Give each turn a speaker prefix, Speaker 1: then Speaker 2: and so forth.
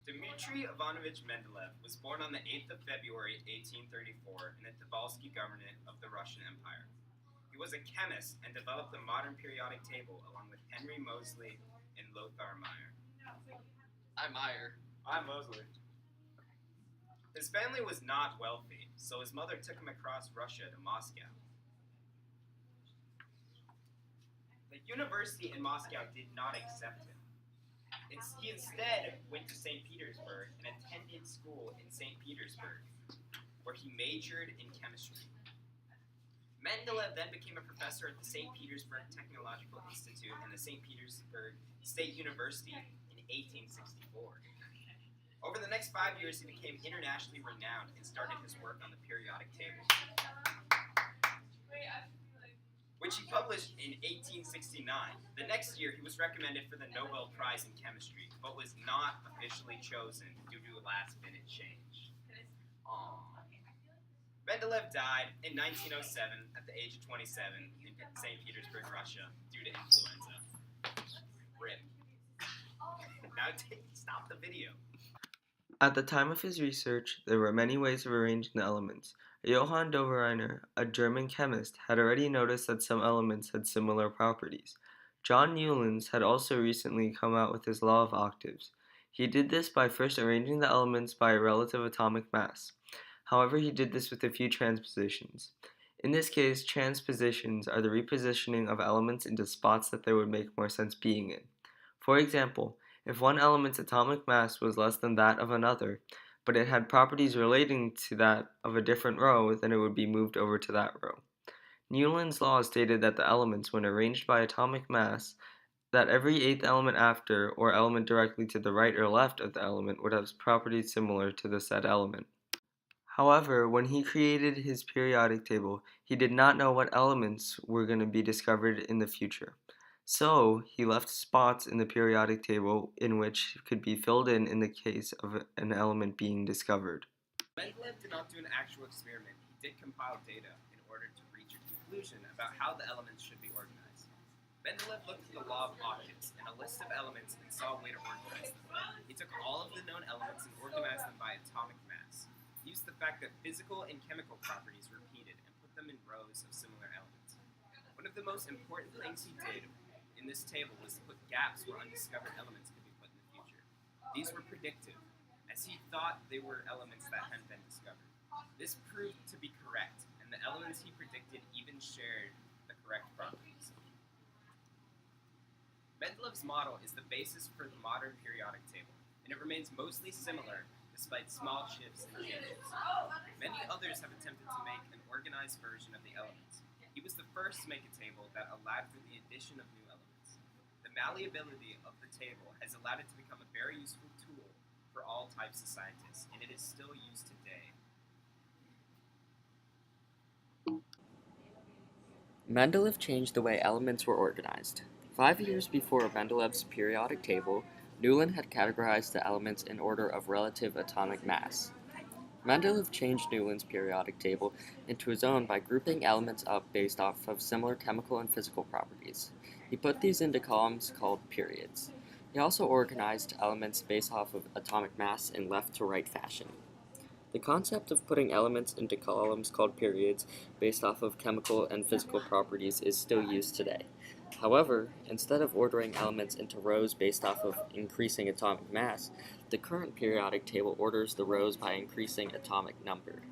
Speaker 1: Dmitri Mendeleev was born on the 8th of February 1834 in the Tobolsky Governorate of the Russian Empire. He was a chemist and developed the modern periodic table along with Henry Moseley and Lothar Meyer.
Speaker 2: I'm Meyer.
Speaker 3: I'm Moseley.
Speaker 1: His family was not wealthy, so his mother took him across Russia to Moscow. The university in Moscow did not accept him. He instead went to St. Petersburg and attended school in St. Petersburg, where he majored in chemistry. Mendeleev then became a professor at the St. Petersburg Technological Institute and the St. Petersburg State University in 1864. Over the next 5 years, he became internationally renowned and started his work on the periodic table, which he published in 1869. The next year, he was recommended for the Nobel Prize in Chemistry, but was not officially chosen due to a last-minute change. Mendeleev died in 1907 at the age of 27 in St. Petersburg, Russia, due to influenza. RIP. Now stop the video.
Speaker 4: At the time of his research, there were many ways of arranging the elements. Johann Dobereiner, a German chemist, had already noticed that some elements had similar properties. John Newlands had also recently come out with his law of octaves. He did this by first arranging the elements by a relative atomic mass. However, he did this with a few transpositions. In this case, transpositions are the repositioning of elements into spots that they would make more sense being in. For example, if one element's atomic mass was less than that of another, but it had properties relating to that of a different row, then it would be moved over to that row. Newland's law stated that the elements, when arranged by atomic mass, that every eighth element after, or element directly to the right or left of the element, would have properties similar to the said element. However, when he created his periodic table, he did not know what elements were going to be discovered in the future. So, he left spots in the periodic table in which could be filled in the case of an element being discovered.
Speaker 1: Mendeleev did not do an actual experiment. He did compile data in order to reach a conclusion about how the elements should be organized. Mendeleev looked at the law of octaves and a list of elements and saw a way to organize them. He took all of the known elements and organized them by atomic mass. He used the fact that physical and chemical properties repeated and put them in rows of similar elements. One of the most important things he did in this table was to put gaps where undiscovered elements could be put in the future. These were predictive, as he thought they were elements that hadn't been discovered. This proved to be correct, and the elements he predicted even shared the correct properties. Mendeleev's model is the basis for the modern periodic table, and it remains mostly similar despite small shifts and changes. Many others have attempted to make an organized version of the elements. He was the first to make a table that allowed for the addition of new elements. The malleability of the table has allowed it to become a very useful tool for all types of scientists, and it is still used today.
Speaker 2: Mendeleev changed the way elements were organized. 5 years before Mendeleev's periodic table, Newland had categorized the elements in order of relative atomic mass. Mendeleev changed Newland's periodic table into his own by grouping elements up based off of similar chemical and physical properties. He put these into columns called periods. He also organized elements based off of atomic mass in left-to-right fashion. The concept of putting elements into columns called periods based off of chemical and physical properties is still used today. However, instead of ordering elements into rows based off of increasing atomic mass, the current periodic table orders the rows by increasing atomic number.